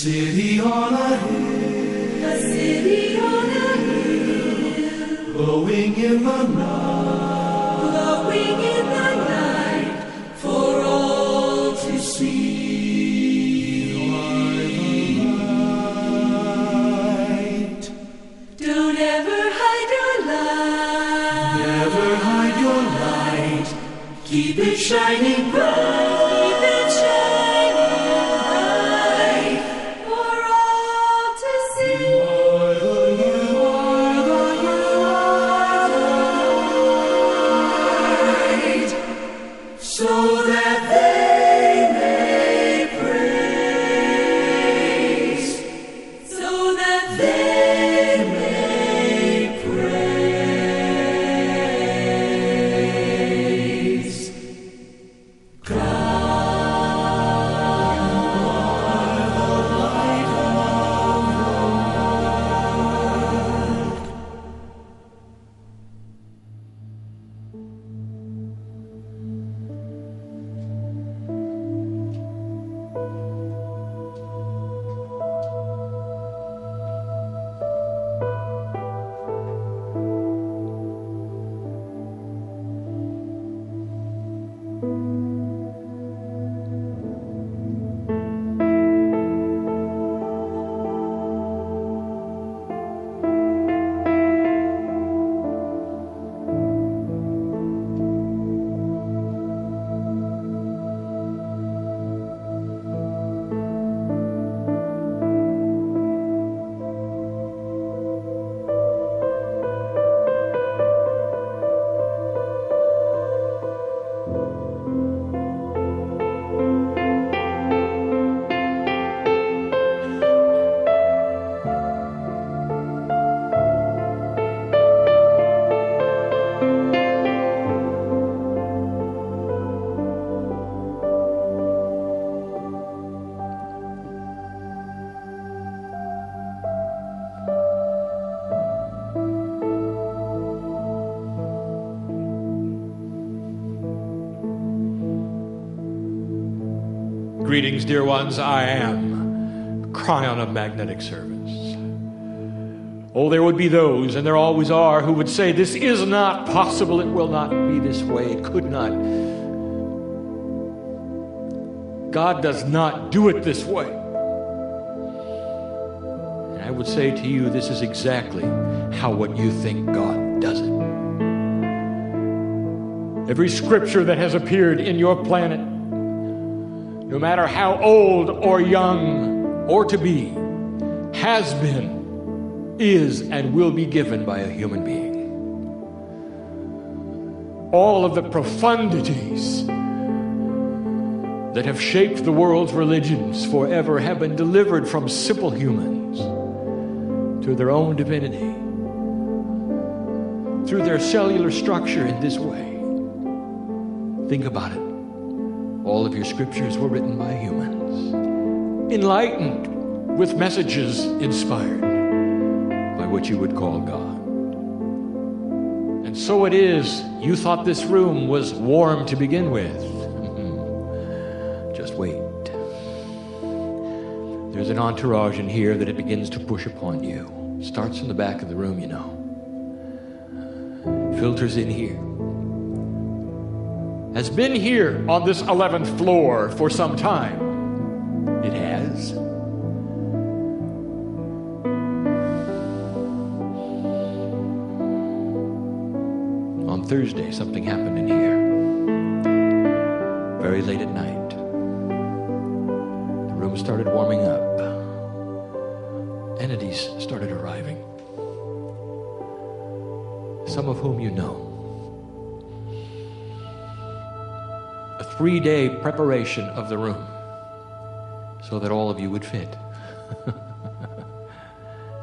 city on a hill, a city on a hill, glowing in the night, glowing in the night, for all to see. You are the light. Don't ever hide your light, Never hide your light. keep it shining bright, keep it shining bright, for all to see. You are the light. So that they may praise, so that they may praise God. Greetings, dear ones. I am Kryon of magnetic service. Oh, there would be those, and there always are, who would say, this is not possible. It will not be this way. It could not. God does not do it this way. And I would say to you, this is exactly how what you think God does it. Every scripture that has appeared in your planet, no matter how old or young or to be, has been, is, and will be given by a human being. All of the profundities that have shaped the world's religions forever have been delivered from simple humans to their own divinity through their cellular structure in this way. Think about it. All of your scriptures were written by humans, enlightened with messages inspired by what you would call God. And so it is, you thought this room was warm to begin with. Just wait. There's an entourage in here that it begins to push upon you. Starts in the back of the room, you know. Filters in here. Has been here on this 11th floor for some time. It has. On Thursday, something happened in here. Very late at night. The room started warming up. Entities started arriving. Some of whom you know. A 3-day preparation of the room so that all of you would fit.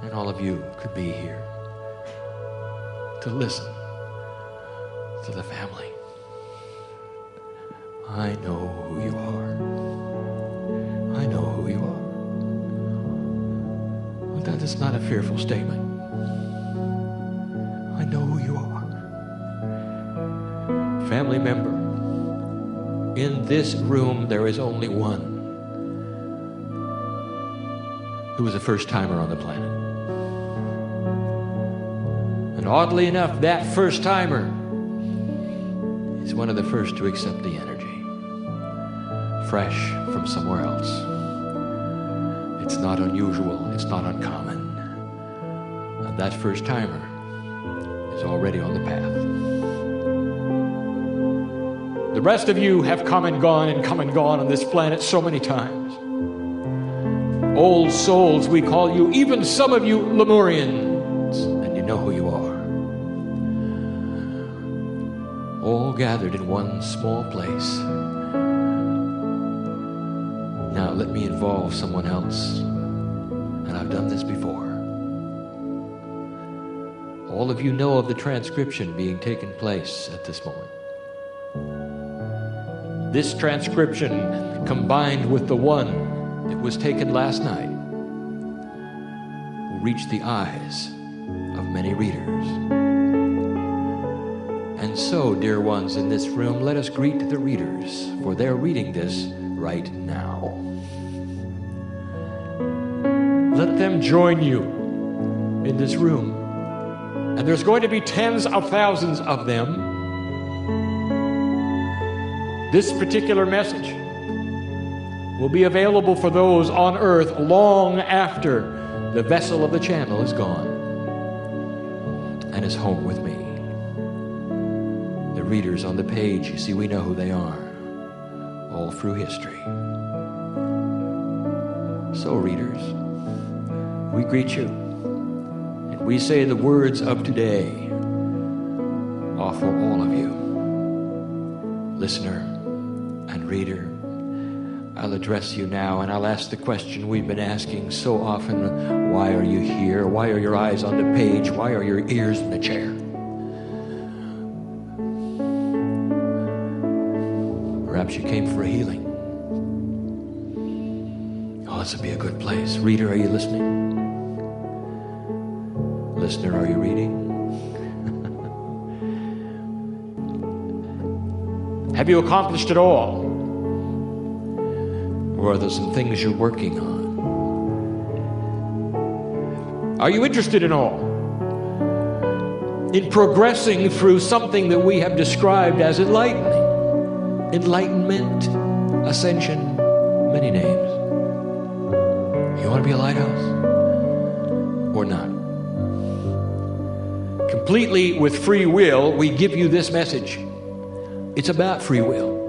And all of you could be here to listen to the family. I know who you are. I know who you are. But that is not a fearful statement. I know who you are. Family member, in this room there is only one. who was a first-timer on the planet. And oddly enough, that first-timer is one of the first to accept the energy, fresh from somewhere else. It's not unusual, it's not uncommon. And that first-timer is already on the path. The rest of you have come and gone on this planet so many times. Old souls, we call you, even some of you Lemurians, and you know who you are. All gathered in one small place. Now let me involve someone else, and I've done this before. All of you know of the transcription being taken place at this moment. This transcription, combined with the one that was taken last night, will reach the eyes of many readers. And so, dear ones in this room, let us greet the readers, for they're reading this right now. Let them join you in this room. And there's going to be tens of thousands of them. This particular message will be available for those on earth long after the vessel of the channel is gone and is home with me. The readers on the page, you see, we know who they are all through history. So, readers, we greet you, and we say the words of today are for all of you. Listener and reader, I'll address you now, and I'll ask the question we've been asking so often: why are you here? Why are your eyes on the page? Why are your ears in the chair? Perhaps you came for a healing. Oh, this would be a good place. Reader, are you listening? Listener, are you reading? Have you accomplished it all? Or are there some things you're working on? Are you interested in all? In progressing through something that we have described as enlightening, enlightenment, ascension, many names. You want to be a lighthouse? Or not? Completely with free will, we give you this message. It's about free will.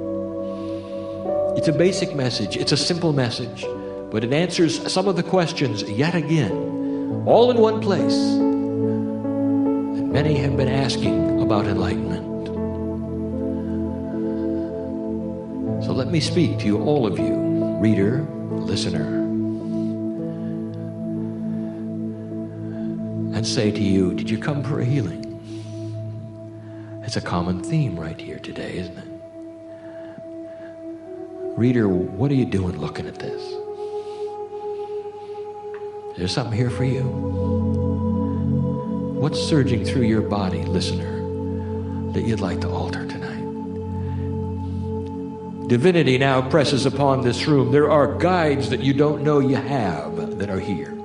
It's a basic message. It's a simple message. But it answers some of the questions yet again, all in one place, that many have been asking about enlightenment. So let me speak to you, all of you, reader, listener, and say to you, did you come for a healing? It's a common theme right here today, isn't it? Reader, what are you doing looking at this? Is there something here for you? What's surging through your body, listener, that you'd like to alter tonight? Divinity now presses upon this room. There are guides that you don't know you have that are here.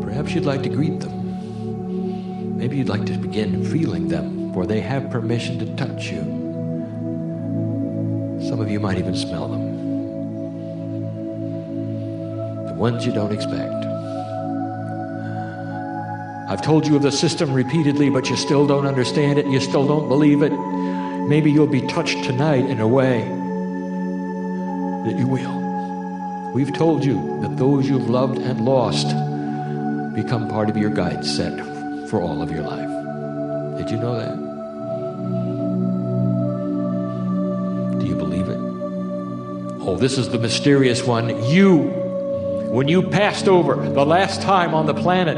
Perhaps you'd like to greet them. Maybe you'd like to begin feeling them, for they have permission to touch you. Some of you might even smell them. The ones you don't expect. I've told you of the system repeatedly, but you still don't understand it. You still don't believe it. Maybe you'll be touched tonight in a way that you will. We've told you that those you've loved and lost become part of your guide set for all of your life. Did you know that? Do you believe it? Oh, this is the mysterious one. You, when you passed over the last time on the planet,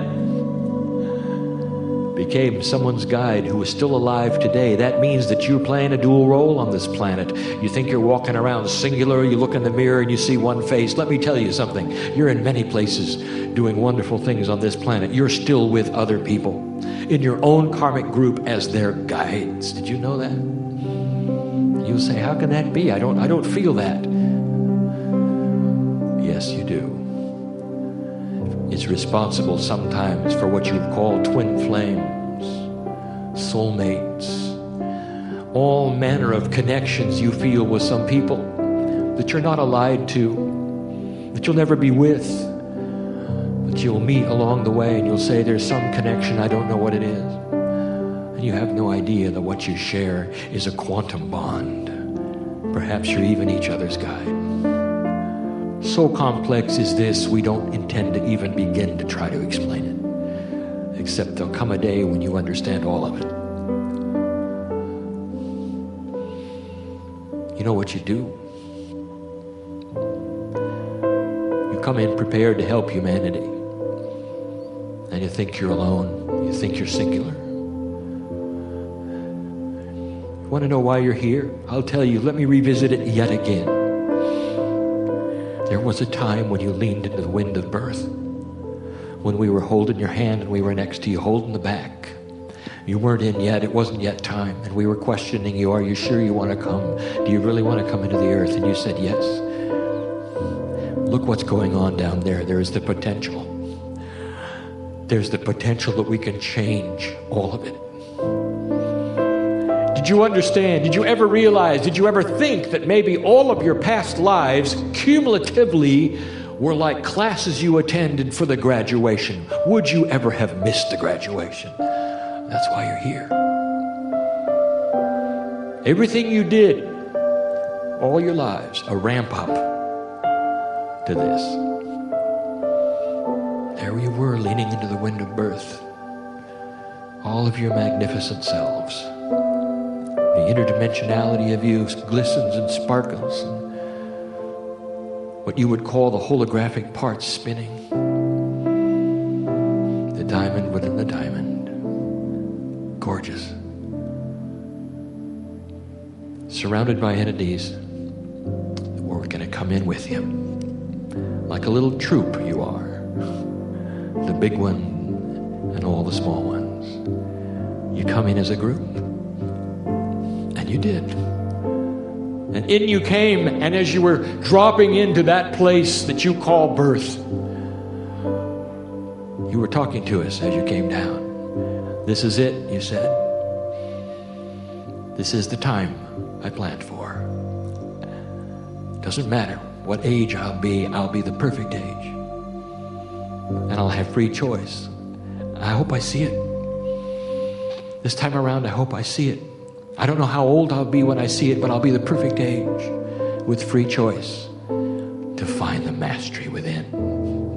became someone's guide who is still alive today. That means that you're playing a dual role on this planet. You think you're walking around singular, you look in the mirror and you see one face. Let me tell you something. You're in many places doing wonderful things on this planet. You're still with other people in your own karmic group as their guides. Did you know that? You'll say, how can that be? I don't feel that. Yes, you do. It's responsible sometimes for what you've called twin flames, soulmates, all manner of connections you feel with some people that you're not allied to, that you'll never be with, but you'll meet along the way and you'll say, there's some connection, I don't know what it is. And you have no idea that what you share is a quantum bond. Perhaps you're even each other's guide. So complex is this, we don't intend to even begin to try to explain it. Except there'll come a day when you understand all of it. You know what you do? You come in prepared to help humanity. And you think you're alone. You think you're singular. You want to know why you're here? I'll tell you. Let me revisit it yet again. There was a time when you leaned into the wind of birth. When we were holding your hand and we were next to you, holding the back. You weren't in yet. It wasn't yet time. And we were questioning you. Are you sure you want to come? Do you really want to come into the earth? And you said yes. Look what's going on down there. There is the potential. There's the potential that we can change all of it. Did you understand? Did you ever realize? Did you ever think that maybe all of your past lives cumulatively were like classes you attended for the graduation? Would you ever have missed the graduation? That's why you're here. Everything you did, all your lives, a ramp up to this. There you were, leaning into the wind of birth. All of your magnificent selves. The interdimensionality of you glistens and sparkles. And what you would call the holographic parts spinning. The diamond within the diamond. Gorgeous. Surrounded by entities that were going to come in with you. Like a little troop you are. The big one and all the small ones. You come in as a group. And you did. And in you came, and as you were dropping into that place that you call birth, you were talking to us as you came down. This is it, you said. This is the time I planned for. Doesn't matter what age I'll be the perfect age. And I'll have free choice. I hope I see it. This time around, I hope I see it. I don't know how old I'll be when I see it, but I'll be the perfect age with free choice to find the mastery within,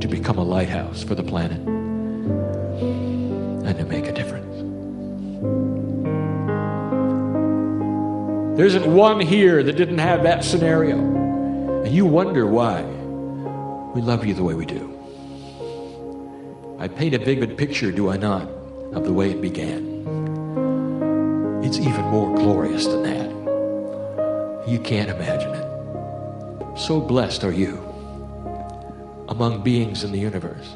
to become a lighthouse for the planet, and to make a difference. There isn't one here that didn't have that scenario. And you wonder why we love you the way we do. I paint a vivid picture, do I not, of the way it began. It's even more glorious than that. You can't imagine it. So blessed are you among beings in the universe.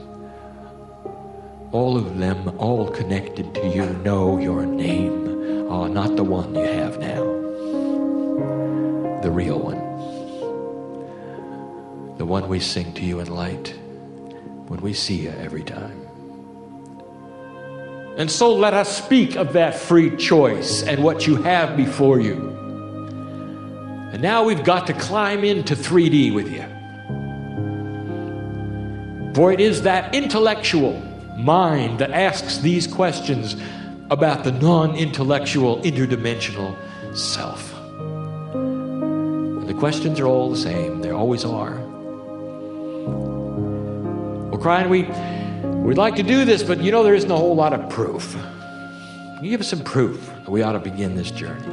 All of them, all connected to you, know your name. Oh, not the one you have now. The real one. The one we sing to you in light when we see you every time. And so let us speak of that free choice and what you have before you. And now we've got to climb into 3D with you. For it is that intellectual mind that asks these questions about the non-intellectual, interdimensional self. And the questions are all the same. They always are. Well, Kryon, we'd like to do this, but there isn't a whole lot of proof. Can you give us some proof that we ought to begin this journey?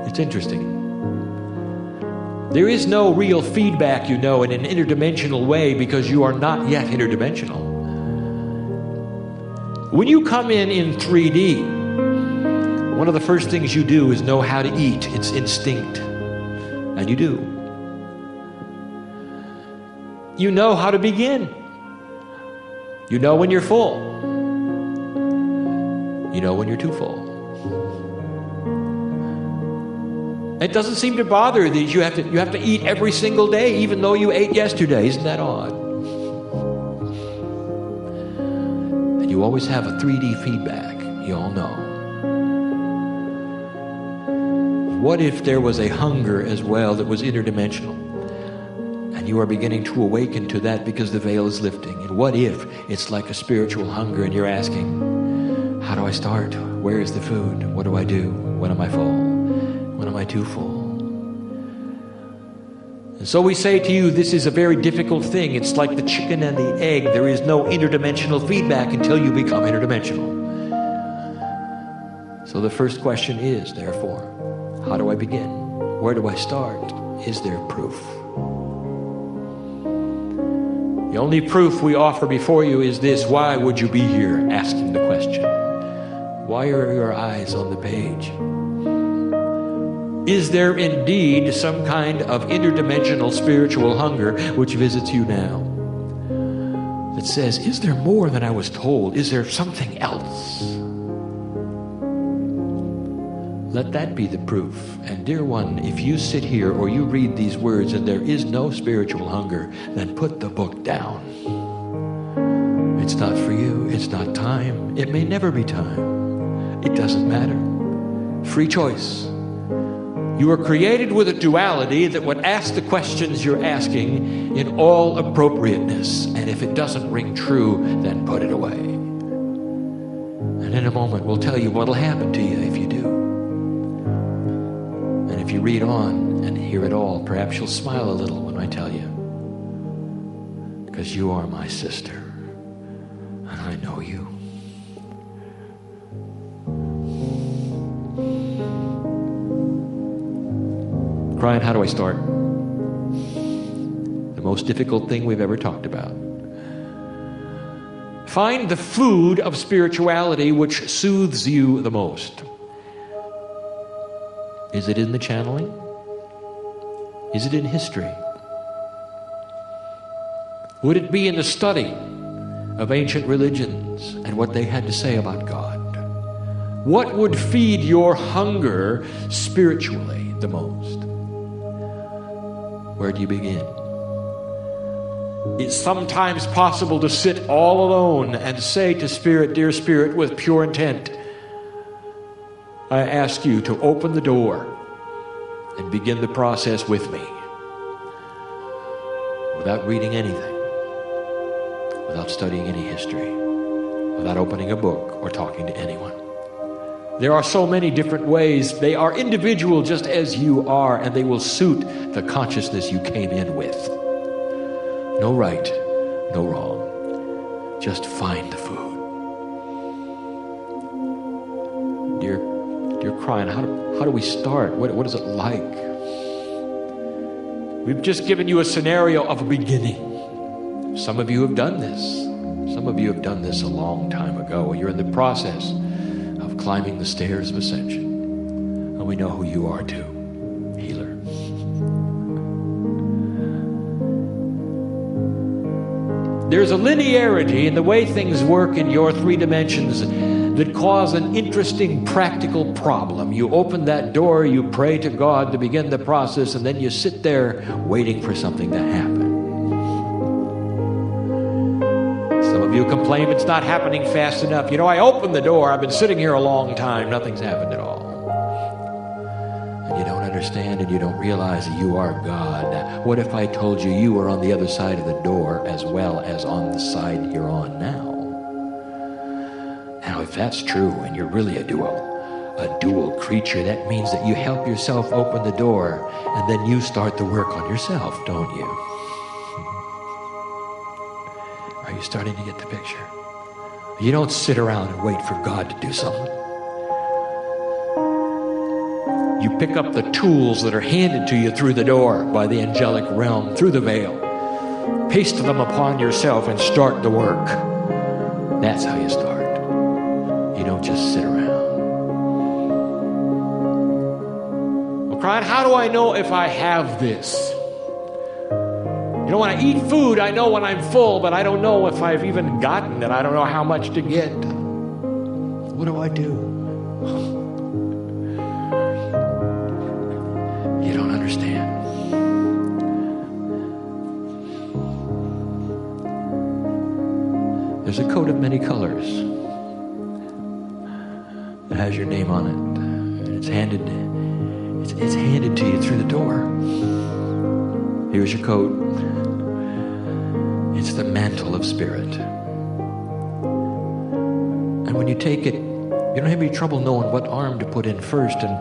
It's interesting. There is no real feedback, in an interdimensional way because you are not yet interdimensional. When you come in 3D, one of the first things you do is know how to eat. It's instinct. And you do. You know how to begin. You know when you're full. You know when you're too full. It doesn't seem to bother that you have to eat every single day, even though you ate yesterday. Isn't that odd? And you always have a 3D feedback. You all know. What if there was a hunger as well that was interdimensional? And you are beginning to awaken to that because the veil is lifting. And what if it's like a spiritual hunger and you're asking, how do I start? Where is the food? What do I do? When am I full? When am I too full? And so we say to you, this is a very difficult thing. It's like the chicken and the egg. There is no interdimensional feedback until you become interdimensional. So the first question is, therefore, how do I begin? Where do I start? Is there proof? The only proof we offer before you is this. Why would you be here asking the question? Why are your eyes on the page? Is there indeed some kind of interdimensional spiritual hunger which visits you now? That says, is there more than I was told? Is there something else? Let that be the proof. And dear one, if you sit here or you read these words and there is no spiritual hunger, then put the book down. It's not for you. It's not time. It may never be time. It doesn't matter. Free choice. You are created with a duality that would ask the questions you're asking in all appropriateness. And if it doesn't ring true, then put it away. And in a moment, we'll tell you what'll happen to you if you do. And if you read on and hear it all, perhaps you'll smile a little when I tell you. Because you are my sister. And I know you. Kryon, how do I start? The most difficult thing we've ever talked about. Find the food of spirituality which soothes you the most. Is it in the channeling? Is it in history? Would it be in the study of ancient religions and what they had to say about God? What would feed your hunger spiritually the most? Where do you begin? It's sometimes possible to sit all alone and say to Spirit, dear Spirit, with pure intent, I ask you to open the door and begin the process with me. Without reading anything, without studying any history, without opening a book or talking to anyone. There are so many different ways. They are individual just as you are, and they will suit the consciousness you came in with. No right, no wrong. Just find the food. Dear Kryon, how do we start? What is it like? We've just given you a scenario of a beginning. Some of you have done this. Some of you have done this a long time ago. You're in the process of climbing the stairs of ascension. And we know who you are too, healer. There's a linearity in the way things work in your 3 dimensions that cause an interesting practical problem. You open that door, you pray to God to begin the process, and then you sit there waiting for something to happen. Some of you complain it's not happening fast enough. You know, I opened the door, I've been sitting here a long time, nothing's happened at all. And you don't understand and you don't realize that you are God. What if I told you you were on the other side of the door as well as on the side you're on now? Now, if that's true and you're really a dual creature, that means that you help yourself open the door and then you start the work on yourself, don't you? Are you starting to get the picture? You don't sit around and wait for God to do something. You pick up the tools that are handed to you through the door by the angelic realm, through the veil. Paste them upon yourself and start the work. That's how you start. You don't just sit around. Well, Kryon, how do I know if I have this? You know, when I eat food, I know when I'm full, but I don't know if I've even gotten it. I don't know how much to get. What do I do? a coat of many colors. It has your name on it. And it's handed to you through the door. Here's your coat. It's the mantle of spirit. And when you take it, you don't have any trouble knowing what arm to put in first, and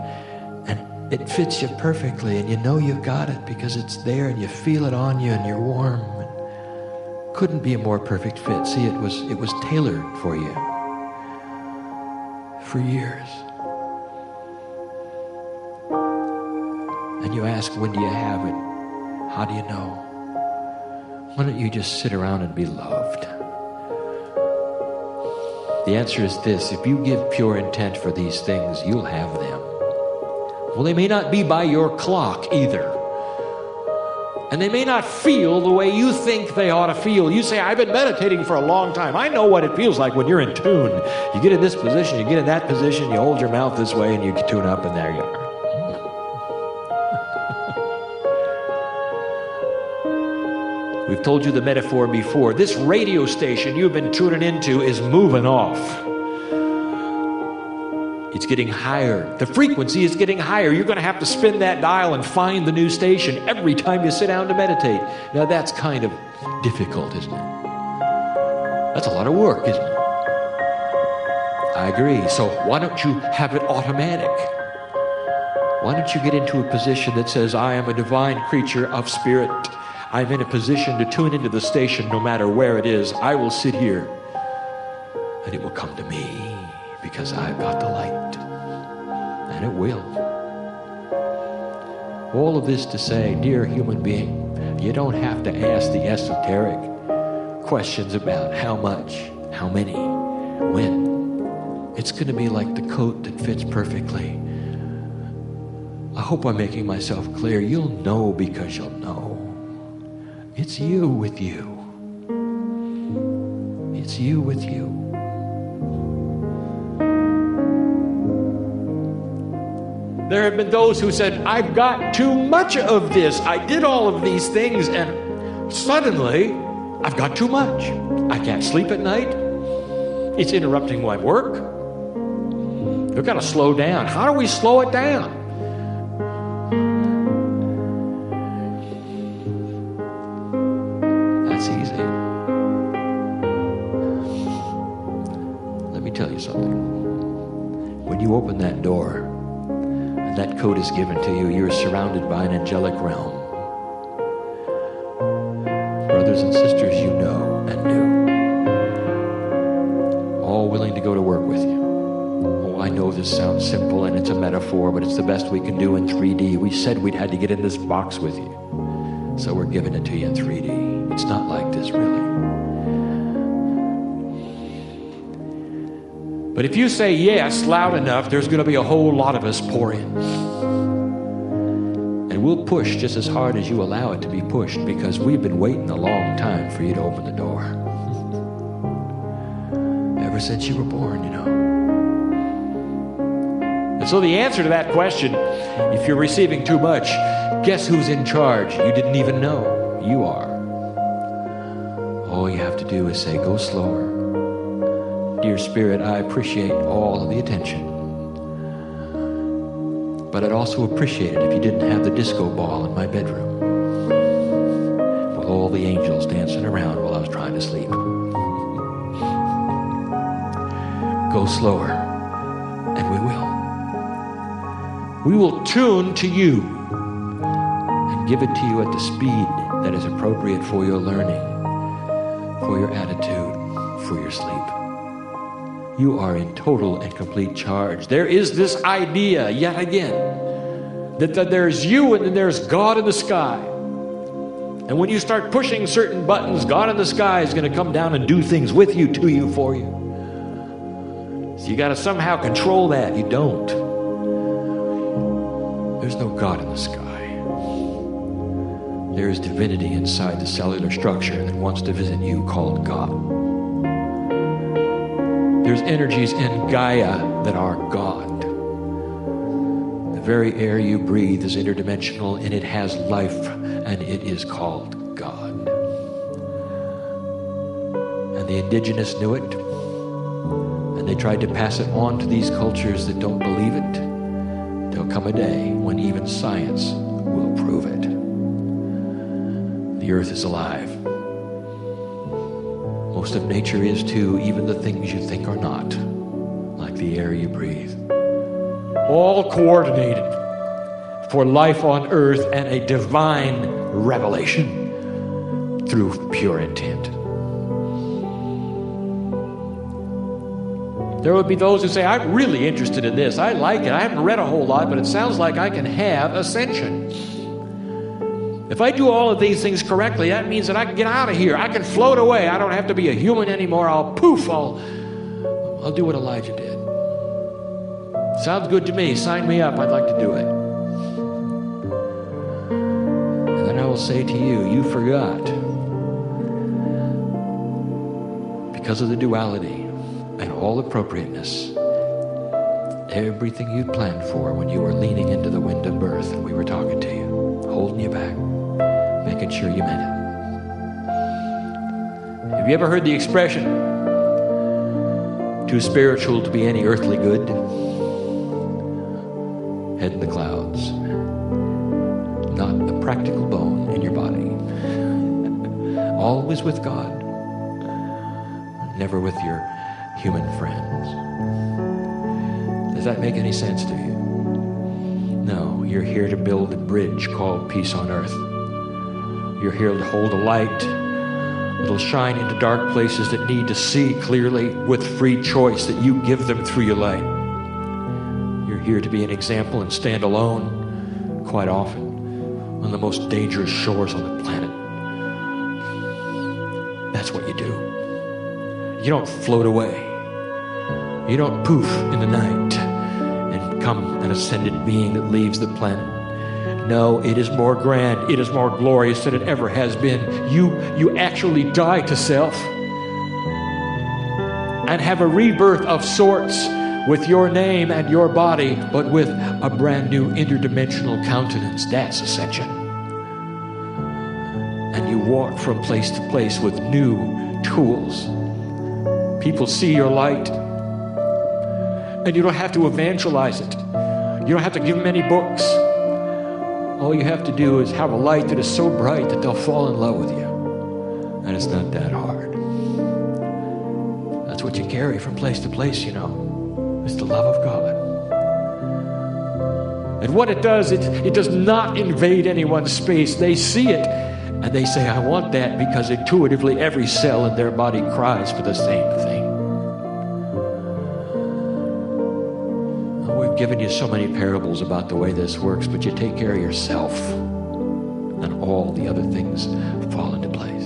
it fits you perfectly, and you know you've got it because it's there and you feel it on you and you're warm. Couldn't be a more perfect fit. See, it was tailored for you for years. And you ask, when do you have it? How do you know? Why don't you just sit around and be loved? The answer is this: if you give pure intent for these things, you'll have them. Well, they may not be by your clock either. And they may not feel the way you think they ought to feel. You say, I've been meditating for a long time. I know what it feels like when you're in tune. You get in this position, you get in that position, you hold your mouth this way, and you tune up, and there you are. We've told you the metaphor before. This radio station you've been tuning into is moving off. It's getting higher. The frequency is getting higher. You're going to have to spin that dial and find the new station every time you sit down to meditate. Now that's kind of difficult, isn't it? That's a lot of work, isn't it? I agree. So why don't you have it automatic? Why don't you get into a position that says, I am a divine creature of spirit. I'm in a position to tune into the station no matter where it is. I will sit here and it will come to me because I've got the light. And it will. All of this to say, dear human being, you don't have to ask the esoteric questions about how much, how many, when. It's going to be like the coat that fits perfectly. I hope I'm making myself clear. You'll know because you'll know. It's you with you. It's you with you. There have been those who said, I've got too much of this. I did all of these things, and suddenly, I've got too much. I can't sleep at night. It's interrupting my work. We've got to slow down. How do we slow it down? That's easy. Let me tell you something. When you open that door, that code is given to you, you're surrounded by an angelic realm. Brothers and sisters you know and knew, all willing to go to work with you. Oh, I know this sounds simple and it's a metaphor, but it's the best we can do in 3D. We said we'd had to get in this box with you, so we're giving it to you in 3D. It's not like this, really. But if you say yes loud enough, there's going to be a whole lot of us pour in. And we'll push just as hard as you allow it to be pushed, because we've been waiting a long time for you to open the door. Ever since you were born, you know. And so the answer to that question, if you're receiving too much, guess who's in charge? You didn't even know. You are. All you have to do is say, go slower. Dear Spirit, I appreciate all of the attention. But I'd also appreciate it if you didn't have the disco ball in my bedroom with all the angels dancing around while I was trying to sleep. Go slower, and we will. We will tune to you and give it to you at the speed that is appropriate for your learning, for your attitude, for your sleep. You are in total and complete charge. There is this idea, yet again, that there's you and then there's God in the sky. And when you start pushing certain buttons, God in the sky is going to come down and do things with you, to you, for you. So you got to somehow control that. You don't. There's no God in the sky. There is divinity inside the cellular structure that wants to visit you, called God. There's energies in Gaia that are God. The very air you breathe is interdimensional, and it has life, and it is called God. And the indigenous knew it, and they tried to pass it on to these cultures that don't believe it. There'll come a day when even science will prove it. The earth is alive. Most of nature is too, even the things you think are not, like the air you breathe. All coordinated for life on earth and a divine revelation through pure intent. There will be those who say, I'm really interested in this. I like it. I haven't read a whole lot, but it sounds like I can have ascension. If I do all of these things correctly, that means that I can get out of here. I can float away. I don't have to be a human anymore. I'll do what Elijah did. Sounds good to me. Sign me up. I'd like to do it. And then I will say to you, you forgot. Because of the duality and all appropriateness, everything you'd planned for when you were leaning into the wind of birth and we were talking to you, holding you back, making sure you meant it. Have you ever heard the expression, too spiritual to be any earthly good? Head in the clouds. Not a practical bone in your body. Always with God. Never with your human friends. Does that make any sense to you? No, you're here to build a bridge called peace on earth. You're here to hold a light that'll shine into dark places that need to see clearly with free choice that you give them through your light. You're here to be an example and stand alone quite often on the most dangerous shores on the planet. That's what you do. You don't float away. You don't poof in the night and become an ascended being that leaves the planet. No, it is more grand. It is more glorious than it ever has been. You actually die to self and have a rebirth of sorts with your name and your body, but with a brand new interdimensional countenance. That's ascension. And you walk from place to place with new tools. People see your light, and you don't have to evangelize it. You don't have to give them any books. All you have to do is have a light that is so bright that they'll fall in love with you. And it's not that hard. That's what you carry from place to place, you know. It's the love of God. And what it does, it does not invade anyone's space. They see it, and they say, I want that, because intuitively every cell in their body cries for the same thing. We've given you so many parables about the way this works, but you take care of yourself, and all the other things fall into place.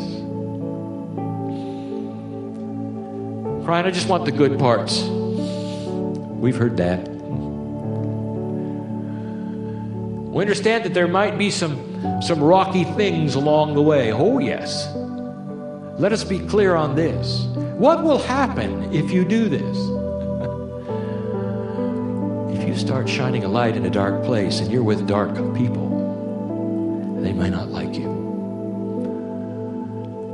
Kryon, I just want the good parts. We've heard that. We understand that there might be some rocky things along the way. Oh, yes. Let us be clear on this. What will happen if you do this? If you start shining a light in a dark place and you're with dark people, they may not like you.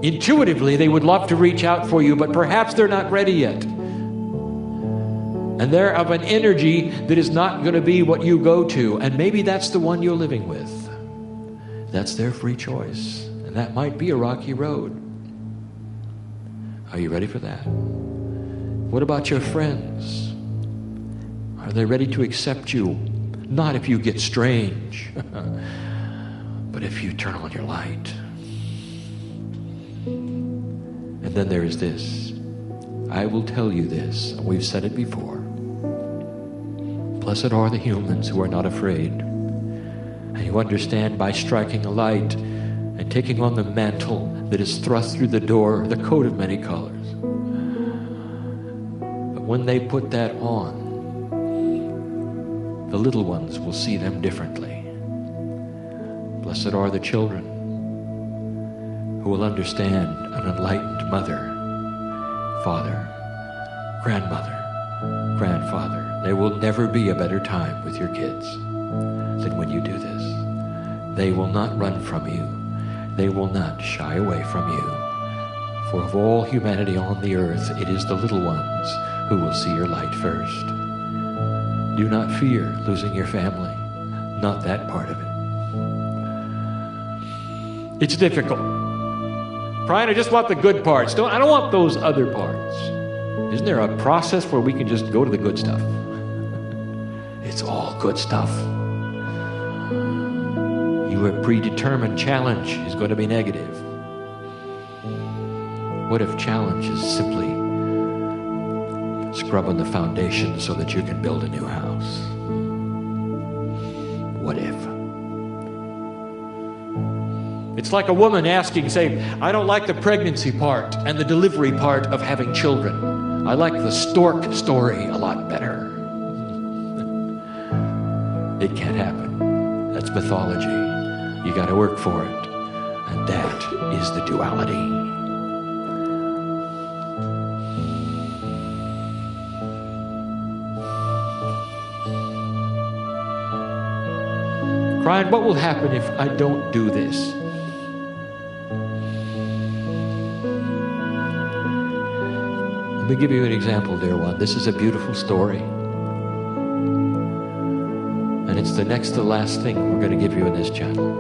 Intuitively, they would love to reach out for you, but perhaps they're not ready yet. And they're of an energy that is not going to be what you go to. And maybe that's the one you're living with. That's their free choice. And that might be a rocky road. Are you ready for that? What about your friends? Are they ready to accept you? Not if you get strange, but if you turn on your light. And then there is this. I will tell you this. We've said it before. Blessed are the humans who are not afraid, and who understand by striking a light and taking on the mantle that is thrust through the door, the coat of many colors. But when they put that on, the little ones will see them differently. Blessed are the children who will understand an enlightened mother, father, grandmother, grandfather. There will never be a better time with your kids than when you do this. They will not run from you. They will not shy away from you. For of all humanity on the earth, it is the little ones who will see your light first. Do not fear losing your family. Not that part of it. It's difficult. Kryon, I just want the good parts. I don't want those other parts. Isn't there a process where we can just go to the good stuff? It's all good stuff. Your predetermined challenge is going to be negative. What if challenge is simply scrubbing the foundation so that you can build a new house? What if? It's like a woman asking, say, I don't like the pregnancy part and the delivery part of having children. I like the stork story a lot better. It can't happen. That's mythology. You got to work for it. And that is the duality. Kryon, what will happen if I don't do this? Let me give you an example, dear one. This is a beautiful story. And it's the next to last thing we're going to give you in this channel.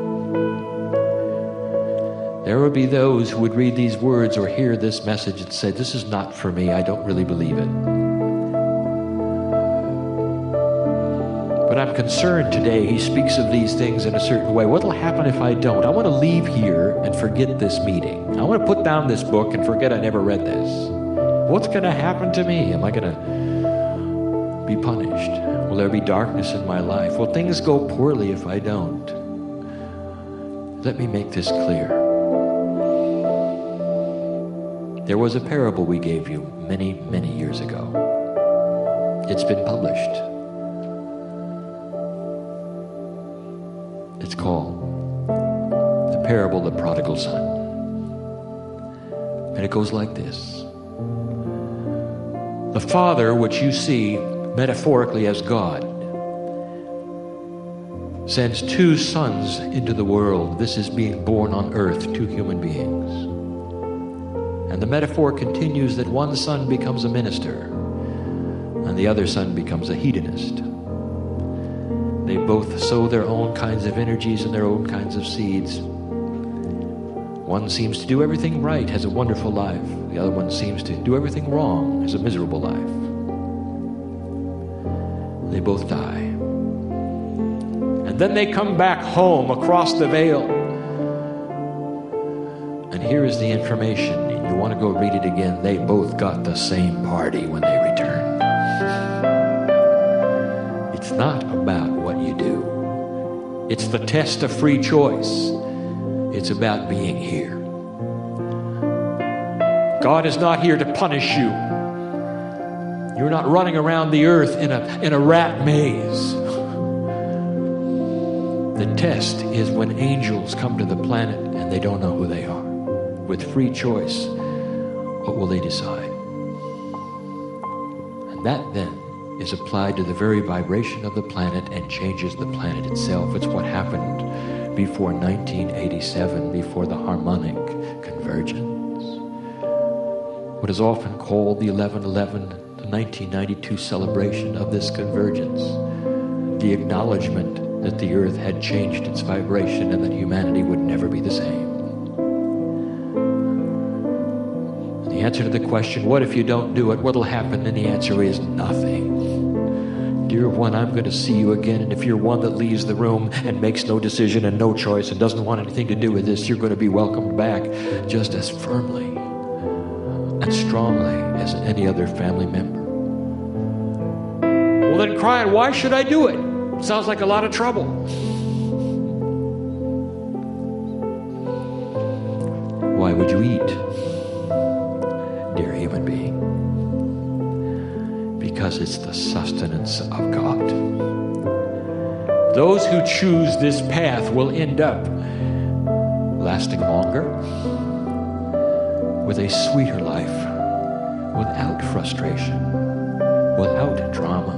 There will be those who would read these words or hear this message and say, this is not for me. I don't really believe it. But I'm concerned today. He speaks of these things in a certain way. What will happen if I don't? I want to leave here and forget this meeting. I want to put down this book and forget I never read this. What's going to happen to me? Am I going to be punished? Will there be darkness in my life? Will things go poorly if I don't? Let me make this clear. There was a parable we gave you many, many years ago. It's been published. It's called The Parable of the Prodigal Son. And it goes like this. The Father, which you see metaphorically as God, sends two sons into the world. This is being born on earth, two human beings. And the metaphor continues that one son becomes a minister and the other son becomes a hedonist. They both sow their own kinds of energies and their own kinds of seeds. One seems to do everything right, has a wonderful life. The other one seems to do everything wrong, has a miserable life. They both die. And then they come back home across the veil. And here is the information. You want to go read it again. They both got the same party when they returned. It's not about what you do. It's the test of free choice. It's about being here. God is not here to punish you. You're not running around the earth in a rat maze. The test is when angels come to the planet and they don't know who they are. With free choice, what will they decide? And that then is applied to the very vibration of the planet and changes the planet itself. It's what happened before 1987, before the harmonic convergence. What is often called the 11/11, the 1992 celebration of this convergence, the acknowledgement that the earth had changed its vibration and that humanity would never be the same. And the answer to the question, what if you don't do it, what will happen? And the answer is nothing. Dear one, I'm going to see you again, and if you're one that leaves the room and makes no decision and no choice and doesn't want anything to do with this, you're going to be welcomed back just as firmly and strongly as any other family member. Well then, Kryon, why should I do it? Sounds like a lot of trouble. Why would you eat, dear human being? Because it's the sustenance of God. Those who choose this path will end up lasting longer, with a sweeter life, without frustration, without drama,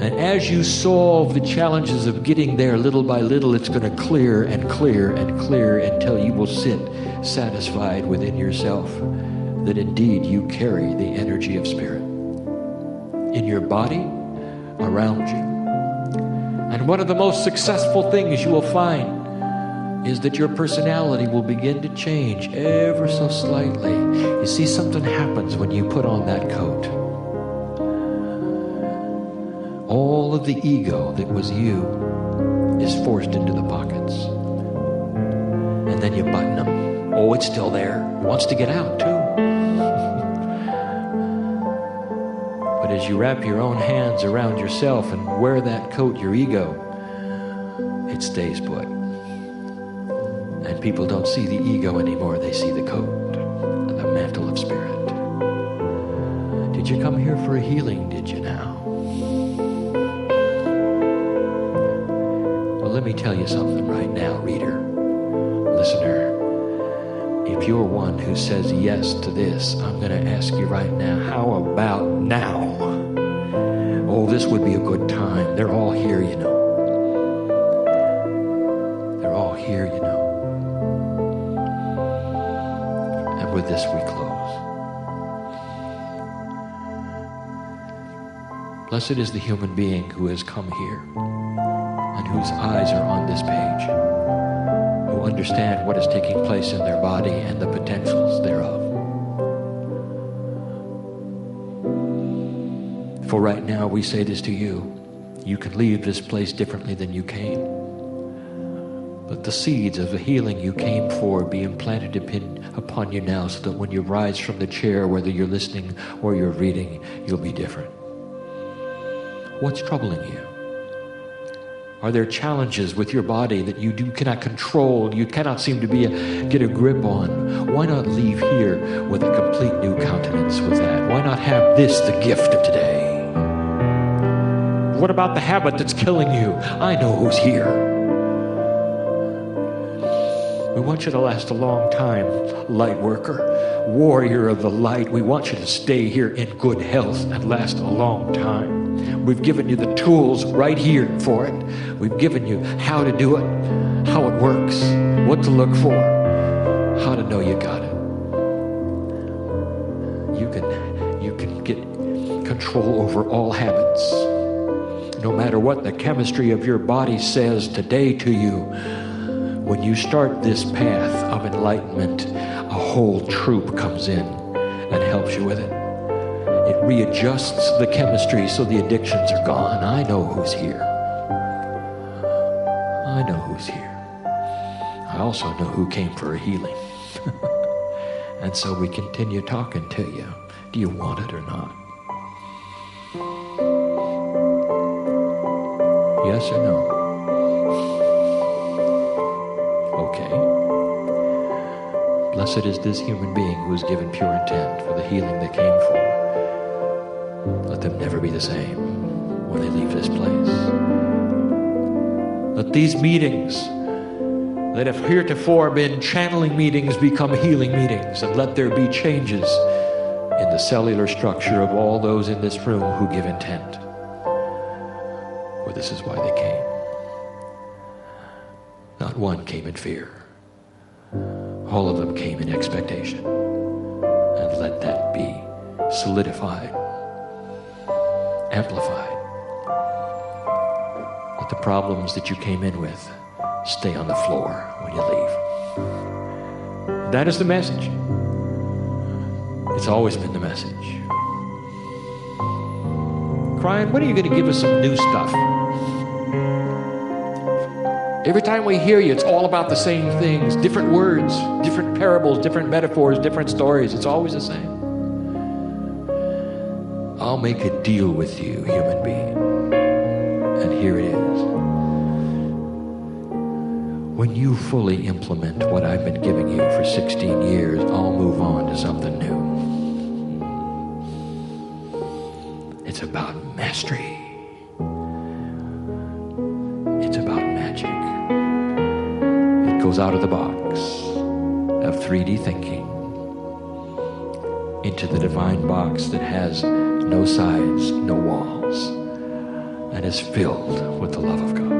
And as you solve the challenges of getting there little by little, it's going to clear and clear and clear until you will sit satisfied within yourself that indeed you carry the energy of spirit in your body, around you. And one of the most successful things you will find is that your personality will begin to change ever so slightly. You see, something happens when you put on that coat. All of the ego that was you is forced into the pockets. And then you button them. Oh, it's still there. It wants to get out too. But as you wrap your own hands around yourself and wear that coat, your ego, it stays put. And people don't see the ego anymore. They see the coat, the mantle of spirit. Did you come here for a healing, did you now? Well, let me tell you something right now, reader, listener. If you're one who says yes to this, I'm going to ask you right now, how about now? Oh, this would be a good time. They're all here, you know. They're all here, you know. And with this, we close. Blessed is the human being who has come here and whose eyes are on this page, who understand what is taking place in their body and the potentials thereof. For right now, we say this to you. You can leave this place differently than you came. Let the seeds of the healing you came for be implanted upon you now, so that when you rise from the chair, whether you're listening or you're reading, you'll be different. What's troubling you? Are there challenges with your body that you cannot control, you cannot seem to get a grip on? Why not leave here with a complete new countenance with that? Why not have this the gift of today? What about the habit that's killing you? I know who's here. We want you to last a long time, light worker, warrior of the light. We want you to stay here in good health and last a long time. We've given you the tools right here for it. We've given you how to do it, how it works, what to look for, how to know you got it. You can get control over all habits. No matter what the chemistry of your body says today to you, when you start this path of enlightenment, a whole troop comes in and helps you with it. It readjusts the chemistry so the addictions are gone. I know who's here. I know who's here. I also know who came for a healing. And so we continue talking to you. Do you want it or not? Yes or no? Okay. Blessed is this human being who is given pure intent for the healing they came for. Let them never be the same when they leave this place. Let these meetings that have heretofore been channeling meetings become healing meetings, and let there be changes in the cellular structure of all those in this room who give intent. For this is why they came. Not one came in fear. All of them came in expectation. And let that be solidified, amplified. Let the problems that you came in with stay on the floor when you leave. That is the message. It's always been the message. Kryon, when are you going to give us some new stuff? Every time we hear you, it's all about the same things, different words, different parables, different metaphors, different stories. It's always the same. I'll make a deal with you, human being. And here it is. When you fully implement what I've been giving you for 16 years, I'll move on to something new. It's about mastery. It's about magic. It goes out of the box of 3D thinking into the divine box that has no sides, no walls, and is filled with the love of God.